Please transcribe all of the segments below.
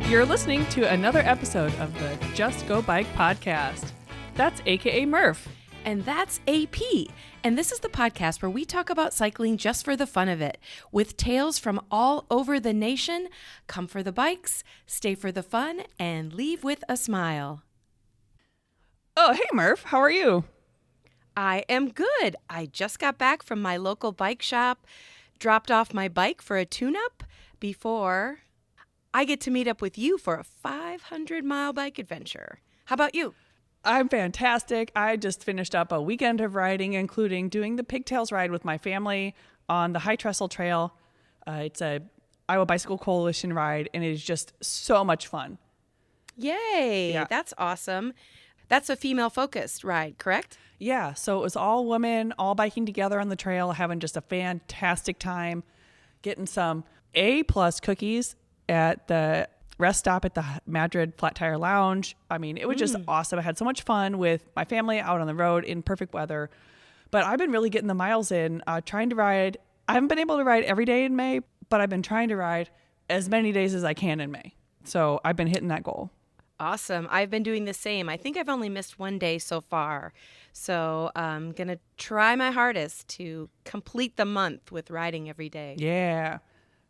You're listening to another episode of the JustGoBike podcast. That's AKA Murph. And that's AP. And this is the podcast where we talk about cycling just for the fun of it, with tales from all over the nation. Come for the bikes, stay for the fun, and leave with a smile. Oh, hey Murph, how are you? I am good. I just got back from my local bike shop, dropped off my bike for a tune-up before I get to meet up with you for a 500-mile bike adventure. How about you? I'm fantastic. I just finished up a weekend of riding, including doing the Pigtails ride with my family on the High Trestle Trail. It's a Iowa Bicycle Coalition ride, and it is just so much fun. Yay! Yeah. That's awesome. That's a female-focused ride, correct? Yeah, so it was all women, all biking together on the trail, having just a fantastic time, getting some A-plus cookies at the rest stop at the Madrid Flat Tire Lounge. I mean, it was just awesome. I had so much fun with my family out on the road in perfect weather. But I've been really getting the miles in, trying to ride. I haven't been able to ride every day in May, but I've been trying to ride as many days as I can in May. So I've been hitting that goal. Awesome. I've been doing the same. I think I've only missed one day so far. So I'm going to try my hardest to complete the month with riding every day. Yeah.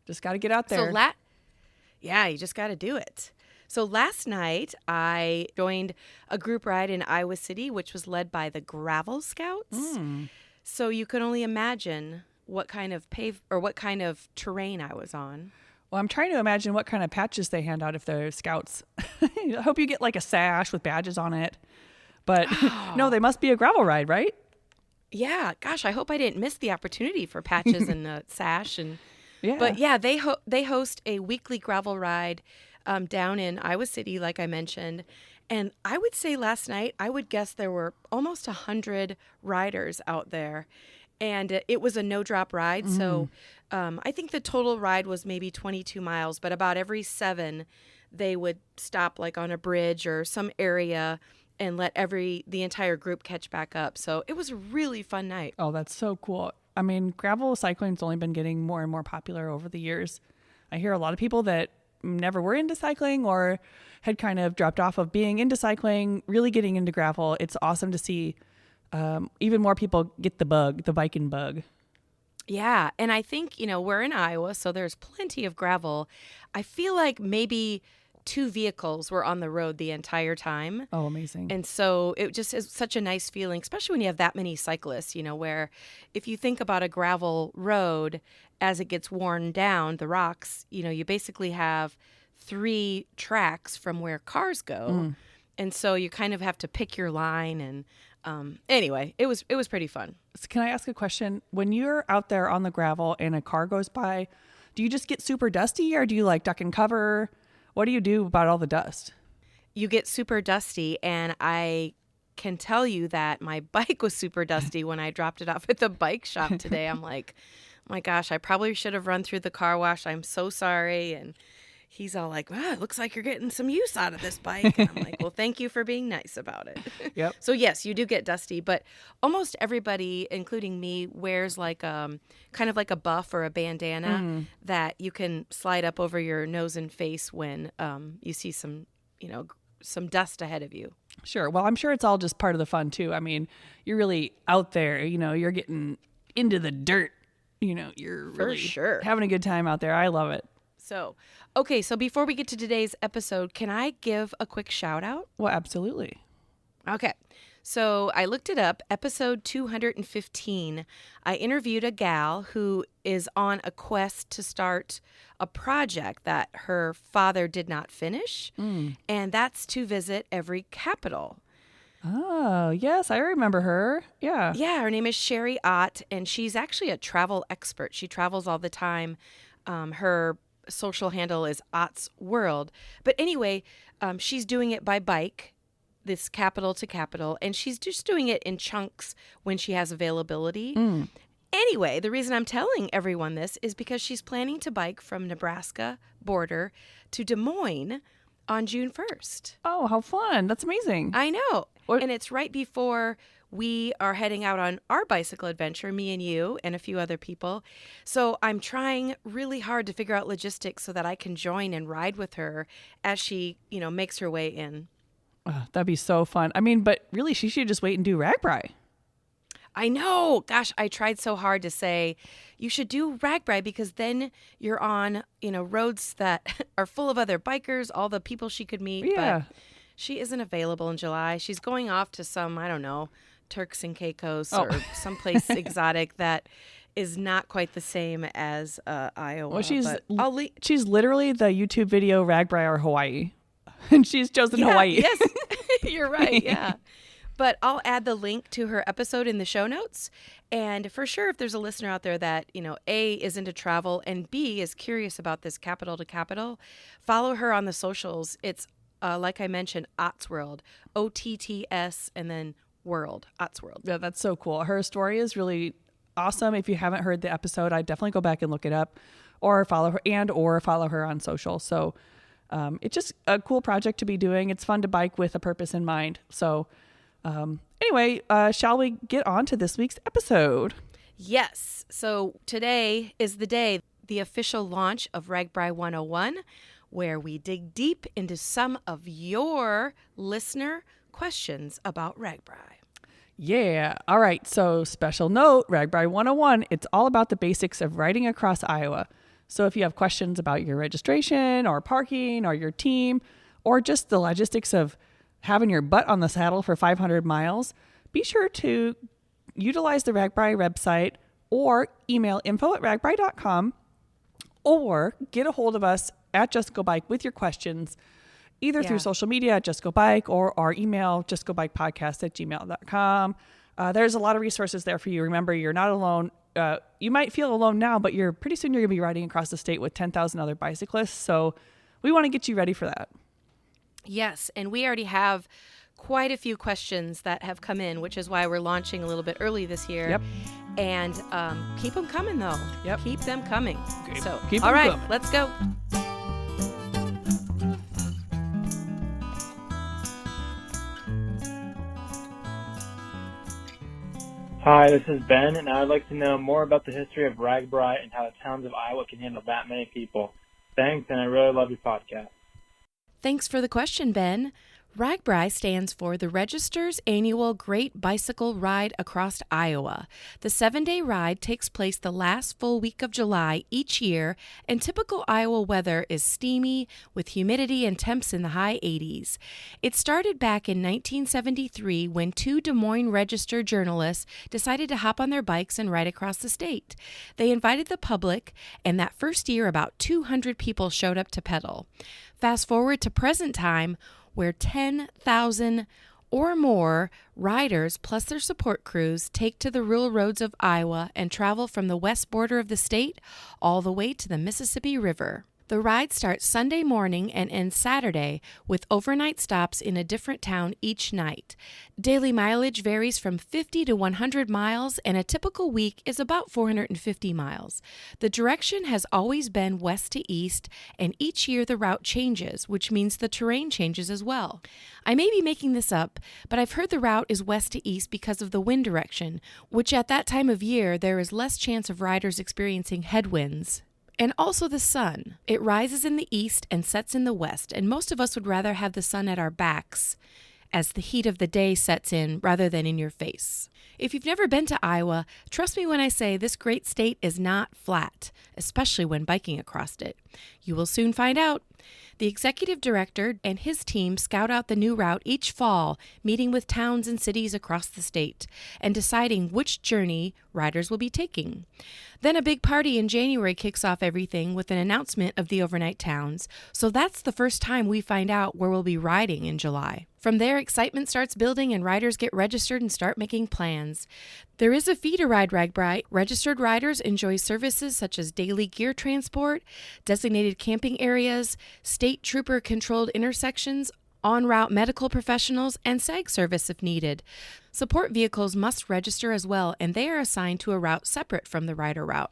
Just got to get out there. Yeah, you just got to do it. So last night, I joined a group ride in Iowa City, which was led by the Gravel Scouts. So you can only imagine what kind of terrain I was on. Well, I'm trying to imagine what kind of patches they hand out if they're scouts. I hope you get like a sash with badges on it. But no, they must be a gravel ride, right? Yeah. Gosh, I hope I didn't miss the opportunity for patches and a sash. Yeah. But yeah, they host a weekly gravel ride down in Iowa City, like I mentioned. And I would say last night, I would guess there were almost 100 riders out there. And it was a no-drop ride. So I think the total ride was maybe 22 miles. But about every 7, they would stop like on a bridge or some area and let the entire group catch back up. So it was a really fun night. Oh, that's so cool. I mean, gravel cycling's only been getting more and more popular over the years. I hear a lot of people that never were into cycling or had kind of dropped off of being into cycling, really getting into gravel. It's awesome to see even more people get the biking bug. Yeah. And I think, we're in Iowa, so there's plenty of gravel. I feel like maybe 2 vehicles were on the road the entire time. Oh, amazing. And so it just is such a nice feeling, especially when you have that many cyclists, where if you think about a gravel road, as it gets worn down, the rocks, you basically have 3 tracks from where cars go. And so you kind of have to pick your line. And anyway, it was pretty fun. So can I ask a question? When you're out there on the gravel and a car goes by, do you just get super dusty or do you like duck and cover? What do you do about all the dust? You get super dusty, and I can tell you that my bike was super dusty when I dropped it off at the bike shop today. I'm like, oh my gosh, I probably should have run through the car wash. I'm so sorry. And he's all like, it looks like you're getting some use out of this bike. And I'm like, well, thank you for being nice about it. Yep. So yes, you do get dusty, but almost everybody, including me, wears like kind of like a buff or a bandana that you can slide up over your nose and face when you see some dust ahead of you. Sure. Well, I'm sure it's all just part of the fun too. I mean, you're really out there, you're getting into the dirt, you're really having a good time out there. I love it. So, okay, so before we get to today's episode, can I give a quick shout out? Well, absolutely. Okay, so I looked it up, episode 215. I interviewed a gal who is on a quest to start a project that her father did not finish, and that's to visit every capital. Oh, yes, I remember her. Yeah. Yeah, her name is Sherry Ott, and she's actually a travel expert. She travels all the time. Her social handle is Ott's World. But anyway, she's doing it by bike, this capital to capital, and she's just doing it in chunks when she has availability. Anyway, the reason I'm telling everyone this is because she's planning to bike from Nebraska border to Des Moines on June 1st. Oh, how fun. That's amazing. I know. And it's right before we are heading out on our bicycle adventure, me and you and a few other people. So I'm trying really hard to figure out logistics so that I can join and ride with her as she, makes her way in. That'd be so fun. I mean, but really, she should just wait and do RAGBRAI. I know. Gosh, I tried so hard to say you should do RAGBRAI because then you're on, roads that are full of other bikers, all the people she could meet. Yeah. But she isn't available in July. She's going off to some, I don't know, Turks and Caicos or someplace exotic that is not quite the same as Iowa. Well, she's literally the YouTube video RAGBRAI or Hawaii. And she's chosen Hawaii. Yes, you're right. Yeah. But I'll add the link to her episode in the show notes. And for sure, if there's a listener out there that, A, is into travel and B, is curious about this capital to capital, follow her on the socials. It's, like I mentioned, Ottsworld, OTTS, and then World, Ottsworld. Yeah, that's so cool. Her story is really awesome. If you haven't heard the episode, I'd definitely go back and look it up or follow her on social. So it's just a cool project to be doing. It's fun to bike with a purpose in mind. So anyway, shall we get on to this week's episode? Yes. So today is the day, the official launch of RAGBRAI 101, where we dig deep into some of your listener questions about RAGBRAI. Yeah. All right. So special note, RAGBRAI 101, it's all about the basics of riding across Iowa. So if you have questions about your registration or parking or your team or just the logistics of having your butt on the saddle for 500 miles, be sure to utilize the RAGBRAI website or email info@ragbrai.com or get a hold of us at JustGoBike with your questions, either through social media at JustGoBike or our email, justgobikepodcast@gmail.com. There's a lot of resources there for you. Remember, you're not alone. You might feel alone now, but pretty soon you're going to be riding across the state with 10,000 other bicyclists. So we want to get you ready for that. Yes, and we already have quite a few questions that have come in, which is why we're launching a little bit early this year. Yep. And keep them coming, though. Yep. Keep them coming. Keep all them right, coming. let's go. Hi, this is Ben, and I'd like to know more about the history of RAGBRAI and how the towns of Iowa can handle that many people. Thanks, and I really love your podcast. Thanks for the question, Ben. RAGBRAI stands for the Register's Annual Great Bicycle Ride Across Iowa. The 7-day ride takes place the last full week of July each year, and typical Iowa weather is steamy with humidity and temps in the high 80s. It started back in 1973 when 2 Des Moines Register journalists decided to hop on their bikes and ride across the state. They invited the public, and that first year about 200 people showed up to pedal. Fast forward to present time, where 10,000 or more riders plus their support crews take to the rural roads of Iowa and travel from the west border of the state all the way to the Mississippi River. The ride starts Sunday morning and ends Saturday with overnight stops in a different town each night. Daily mileage varies from 50 to 100 miles, and a typical week is about 450 miles. The direction has always been west to east, and each year the route changes, which means the terrain changes as well. I may be making this up, but I've heard the route is west to east because of the wind direction, which at that time of year there is less chance of riders experiencing headwinds. And also the sun. It rises in the east and sets in the west, and most of us would rather have the sun at our backs as the heat of the day sets in rather than in your face. If you've never been to Iowa, trust me when I say this great state is not flat, especially when biking across it. You will soon find out. The executive director and his team scout out the new route each fall, meeting with towns and cities across the state and deciding which journey riders will be taking. Then a big party in January kicks off everything with an announcement of the overnight towns, so that's the first time we find out where we'll be riding in July. From there, excitement starts building and riders get registered and start making plans. There is a fee to ride RAGBRAI. Registered riders enjoy services such as daily gear transport, designated camping areas, state trooper-controlled intersections, en-route medical professionals, and SAG service if needed. Support vehicles must register as well, and they are assigned to a route separate from the rider route.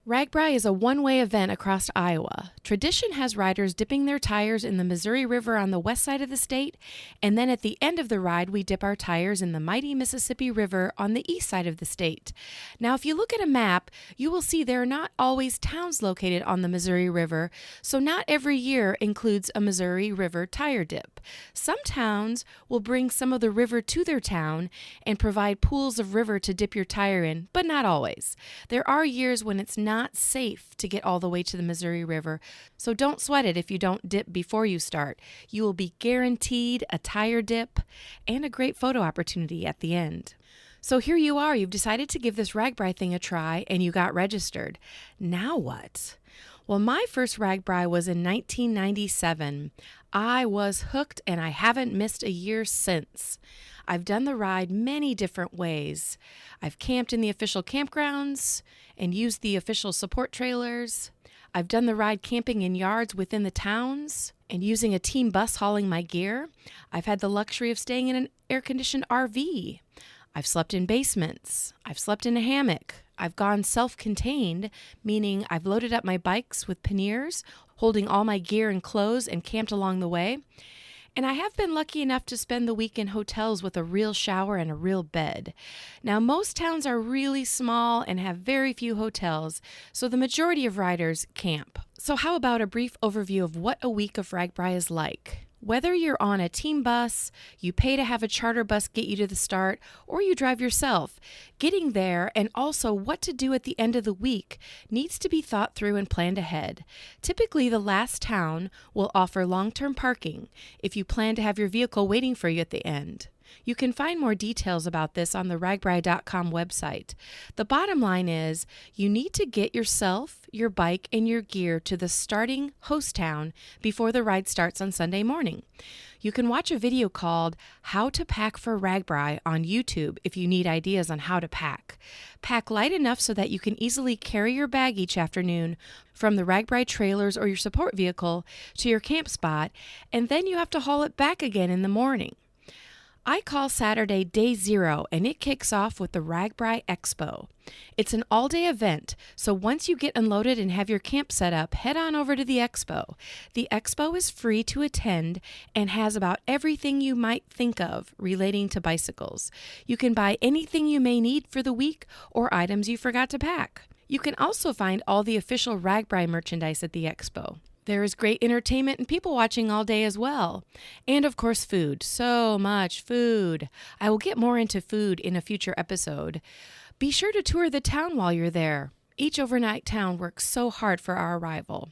RAGBRAI is a one-way event across Iowa. Tradition has riders dipping their tires in the Missouri River on the west side of the state, and then at the end of the ride, we dip our tires in the mighty Mississippi River on the east side of the state. Now, if you look at a map, you will see there are not always towns located on the Missouri River, so not every year includes a Missouri River tire dip. Some towns will bring some of the river to their town and provide pools of river to dip your tire in, but not always. There are years when it's not safe to get all the way to the Missouri River, so don't sweat it if you don't dip before you start. You will be guaranteed a tire dip and a great photo opportunity at the end. So here you are, you've decided to give this RAGBRAI thing a try and you got registered. Now what? Well, my first RAGBRAI was in 1997. I was hooked and I haven't missed a year since. I've done the ride many different ways. I've camped in the official campgrounds and used the official support trailers. I've done the ride camping in yards within the towns and using a team bus hauling my gear. I've had the luxury of staying in an air-conditioned RV. I've slept in basements. I've slept in a hammock. I've gone self-contained, meaning I've loaded up my bikes with panniers, holding all my gear and clothes and camped along the way. And I have been lucky enough to spend the week in hotels with a real shower and a real bed. Now, most towns are really small and have very few hotels, so the majority of riders camp. So how about a brief overview of what a week of RAGBRAI is like? Whether you're on a team bus, you pay to have a charter bus get you to the start, or you drive yourself, getting there and also what to do at the end of the week needs to be thought through and planned ahead. Typically, the last town will offer long-term parking if you plan to have your vehicle waiting for you at the end. You can find more details about this on the RAGBRAI.com website. The bottom line is you need to get yourself, your bike, and your gear to the starting host town before the ride starts on Sunday morning. You can watch a video called How to Pack for RAGBRAI on YouTube if you need ideas on how to pack. Pack light enough so that you can easily carry your bag each afternoon from the RAGBRAI trailers or your support vehicle to your camp spot, and then you have to haul it back again in the morning. I call Saturday Day Zero, and it kicks off with the RAGBRAI Expo. It's an all-day event, so once you get unloaded and have your camp set up, head on over to the expo. The expo is free to attend and has about everything you might think of relating to bicycles. You can buy anything you may need for the week or items you forgot to pack. You can also find all the official RAGBRAI merchandise at the expo. There is great entertainment and people watching all day as well. And of course, food. So much food. I will get more into food in a future episode. Be sure to tour the town while you're there. Each overnight town works so hard for our arrival.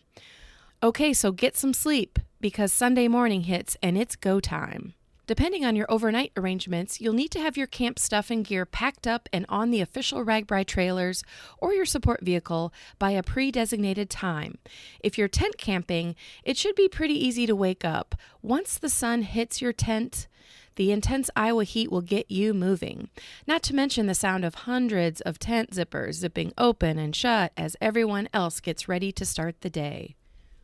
Okay, so get some sleep because Sunday morning hits and it's go time. Depending on your overnight arrangements, you'll need to have your camp stuff and gear packed up and on the official RAGBRAI trailers or your support vehicle by a pre-designated time. If you're tent camping, it should be pretty easy to wake up. Once the sun hits your tent, the intense Iowa heat will get you moving. Not to mention the sound of hundreds of tent zippers zipping open and shut as everyone else gets ready to start the day.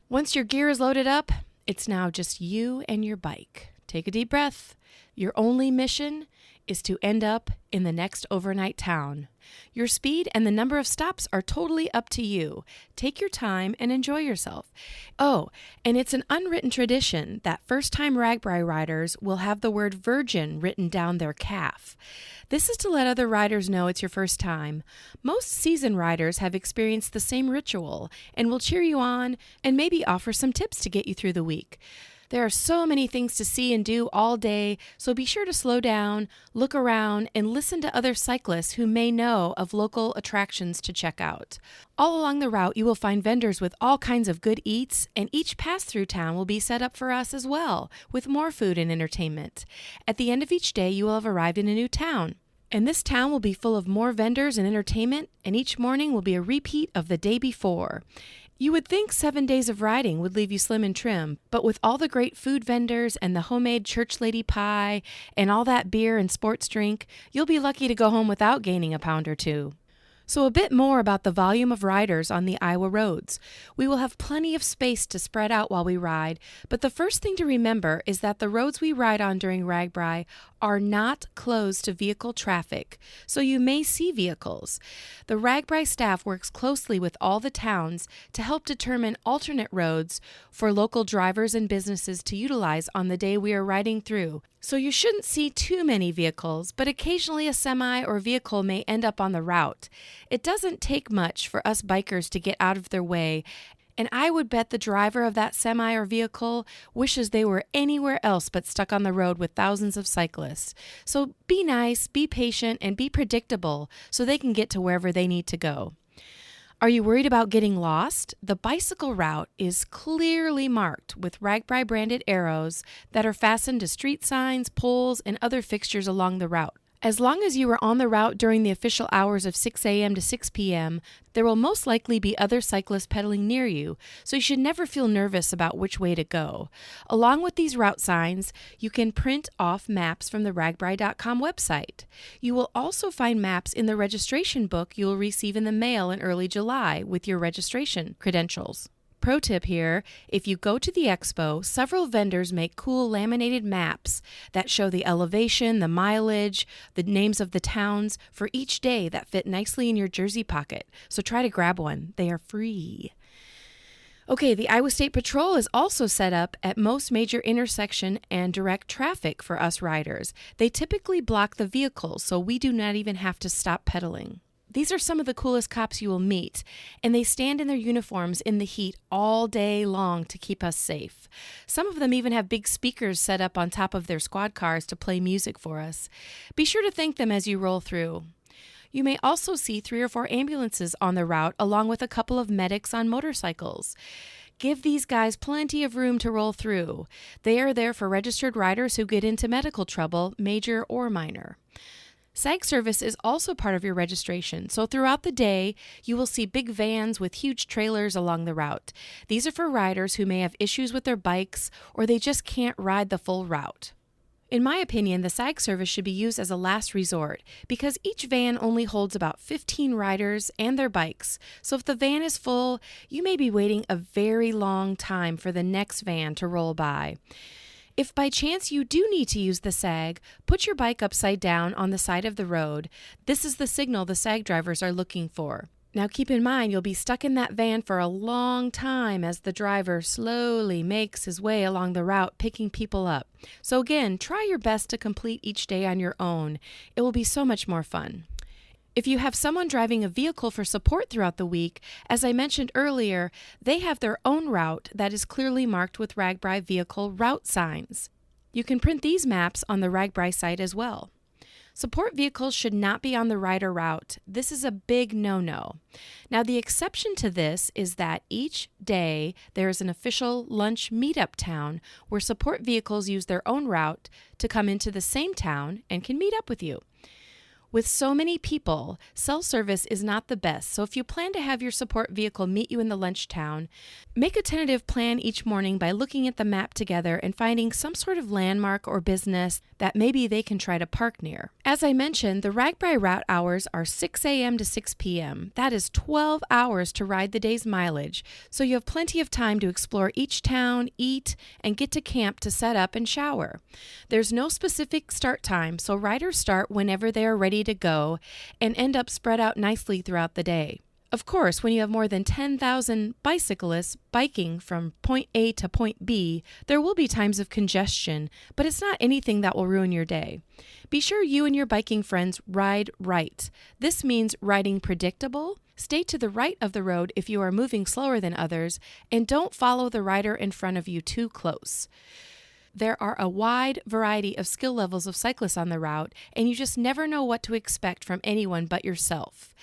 Once your gear is loaded up, it's now just you and your bike. Take a deep breath. Your only mission is to end up in the next overnight town. Your speed and the number of stops are totally up to you. Take your time and enjoy yourself. Oh, and it's an unwritten tradition that first-time RAGBRAI riders will have the word virgin written down their calf. This is to let other riders know it's your first time. Most seasoned riders have experienced the same ritual and will cheer you on and maybe offer some tips to get you through the week. There are so many things to see and do all day, so be sure to slow down, look around, and listen to other cyclists who may know of local attractions to check out. All along the route, you will find vendors with all kinds of good eats, and each pass-through town will be set up for us as well, with more food and entertainment. At the end of each day, you will have arrived in a new town. And this town will be full of more vendors and entertainment, and each morning will be a repeat of the day before. You would think 7 days of riding would leave you slim and trim, but with all the great food vendors and the homemade church lady pie and all that beer and sports drink, you'll be lucky to go home without gaining a pound or two. So a bit more about the volume of riders on the Iowa roads. We will have plenty of space to spread out while we ride, but the first thing to remember is that the roads we ride on during RAGBRAI are not closed to vehicle traffic, so you may see vehicles. The RAGBRAI staff works closely with all the towns to help determine alternate roads for local drivers and businesses to utilize on the day we are riding through. So you shouldn't see too many vehicles, but occasionally a semi or vehicle may end up on the route. It doesn't take much for us bikers to get out of their way, and I would bet the driver of that semi or vehicle wishes they were anywhere else but stuck on the road with thousands of cyclists. So be nice, be patient, and be predictable so they can get to wherever they need to go. Are you worried about getting lost? The bicycle route is clearly marked with RAGBRAI branded arrows that are fastened to street signs, poles, and other fixtures along the route. As long as you are on the route during the official hours of 6 a.m. to 6 p.m., there will most likely be other cyclists pedaling near you, so you should never feel nervous about which way to go. Along with these route signs, you can print off maps from the RAGBRAI.com website. You will also find maps in the registration book you will receive in the mail in early July with your registration credentials. Pro tip here, if you go to the expo, several vendors make cool laminated maps that show the elevation, the mileage, the names of the towns for each day that fit nicely in your jersey pocket. So try to grab one. They are free. Okay, the Iowa State Patrol is also set up at most major intersection and direct traffic for us riders. They typically block the vehicles, so we do not even have to stop pedaling. These are some of the coolest cops you will meet, and they stand in their uniforms in the heat all day long to keep us safe. Some of them even have big speakers set up on top of their squad cars to play music for us. Be sure to thank them as you roll through. You may also see 3 or 4 ambulances on the route, along with a couple of medics on motorcycles. Give these guys plenty of room to roll through. They are there for registered riders who get into medical trouble, major or minor. SAG service is also part of your registration, so throughout the day, you will see big vans with huge trailers along the route. These are for riders who may have issues with their bikes or they just can't ride the full route. In my opinion, the SAG service should be used as a last resort because each van only holds about 15 riders and their bikes. So if the van is full, you may be waiting a very long time for the next van to roll by. If by chance you do need to use the SAG, put your bike upside down on the side of the road. This is the signal the SAG drivers are looking for. Now keep in mind you'll be stuck in that van for a long time as the driver slowly makes his way along the route picking people up. So again, try your best to complete each day on your own. It will be so much more fun. If you have someone driving a vehicle for support throughout the week, as I mentioned earlier, they have their own route that is clearly marked with RAGBRAI vehicle route signs. You can print these maps on the RAGBRAI site as well. Support vehicles should not be on the rider route. This is a big no-no. Now, the exception to this is that each day there is an official lunch meetup town where support vehicles use their own route to come into the same town and can meet up with you. With so many people, cell service is not the best, so if you plan to have your support vehicle meet you in the lunch town, make a tentative plan each morning by looking at the map together and finding some sort of landmark or business that maybe they can try to park near. As I mentioned, the RAGBRAI route hours are 6 a.m. to 6 p.m. That is 12 hours to ride the day's mileage, so you have plenty of time to explore each town, eat, and get to camp to set up and shower. There's no specific start time, so riders start whenever they are ready to go and end up spread out nicely throughout the day. Of course, when you have more than 10,000 bicyclists biking from point A to point B, there will be times of congestion, but it's not anything that will ruin your day. Be sure you and your biking friends ride right. This means riding predictable. Stay to the right of the road if you are moving slower than others, and don't follow the rider in front of you too close. There are a wide variety of skill levels of cyclists on the route, and you just never know what to expect from anyone but yourself.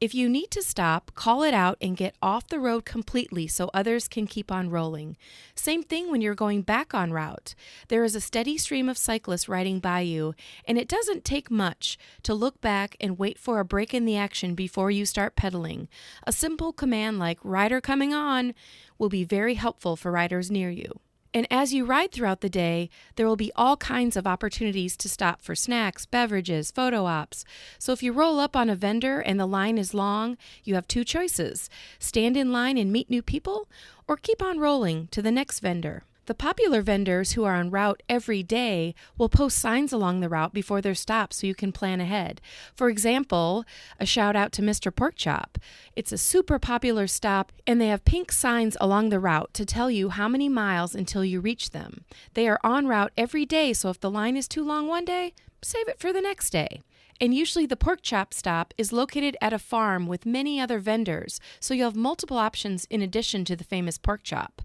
If you need to stop, call it out and get off the road completely so others can keep on rolling. Same thing when you're going back on route. There is a steady stream of cyclists riding by you, and it doesn't take much to look back and wait for a break in the action before you start pedaling. A simple command like "rider coming on" will be very helpful for riders near you. And as you ride throughout the day, there will be all kinds of opportunities to stop for snacks, beverages, photo ops. So if you roll up on a vendor and the line is long, you have two choices: stand in line and meet new people, or keep on rolling to the next vendor. The popular vendors who are en route every day will post signs along the route before their stop so you can plan ahead. For example, a shout out to Mr. Pork Chop. It's a super popular stop, and they have pink signs along the route to tell you how many miles until you reach them. They are en route every day, so if the line is too long one day, save it for the next day. And usually the pork chop stop is located at a farm with many other vendors, so you'll have multiple options in addition to the famous pork chop.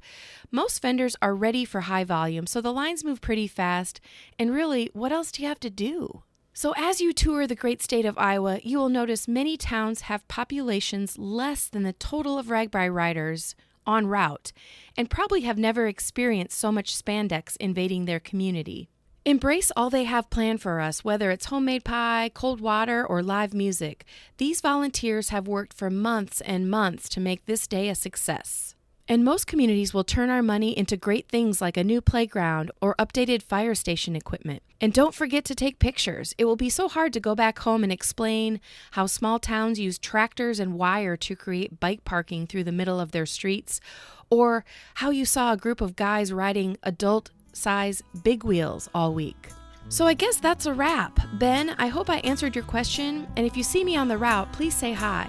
Most vendors are ready for high volume, so the lines move pretty fast, and really, what else do you have to do? So as you tour the great state of Iowa, you will notice many towns have populations less than the total of RAGBRAI riders en route, and probably have never experienced so much spandex invading their community. Embrace all they have planned for us, whether it's homemade pie, cold water, or live music. These volunteers have worked for months and months to make this day a success. And most communities will turn our money into great things like a new playground or updated fire station equipment. And don't forget to take pictures. It will be so hard to go back home and explain how small towns use tractors and wire to create bike parking through the middle of their streets, or how you saw a group of guys riding adult-size big wheels all week. So I guess that's a wrap. Ben, I hope I answered your question, and if you see me on the route, please say hi.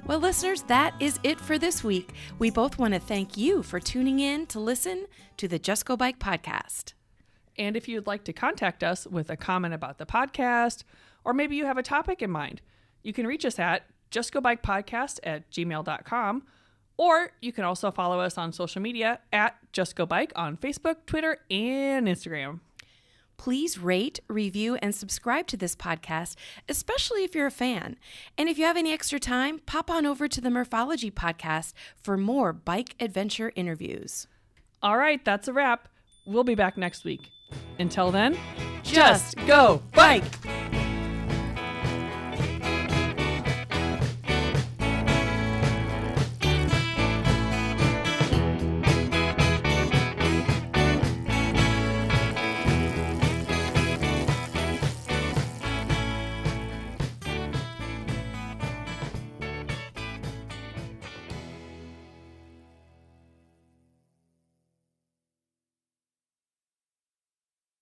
Well, listeners, that is it for this week. We both want to thank you for tuning in to listen to the Just Go Bike podcast. And if you'd like to contact us with a comment about the podcast, or maybe you have a topic in mind, you can reach us at justgobikepodcast@gmail.com, or you can also follow us on social media at JustGoBike on Facebook, Twitter, and Instagram. Please rate, review, and subscribe to this podcast, especially if you're a fan. And if you have any extra time, pop on over to the Murphology Podcast for more bike adventure interviews. All right, that's a wrap. We'll be back next week. Until then, just go bike!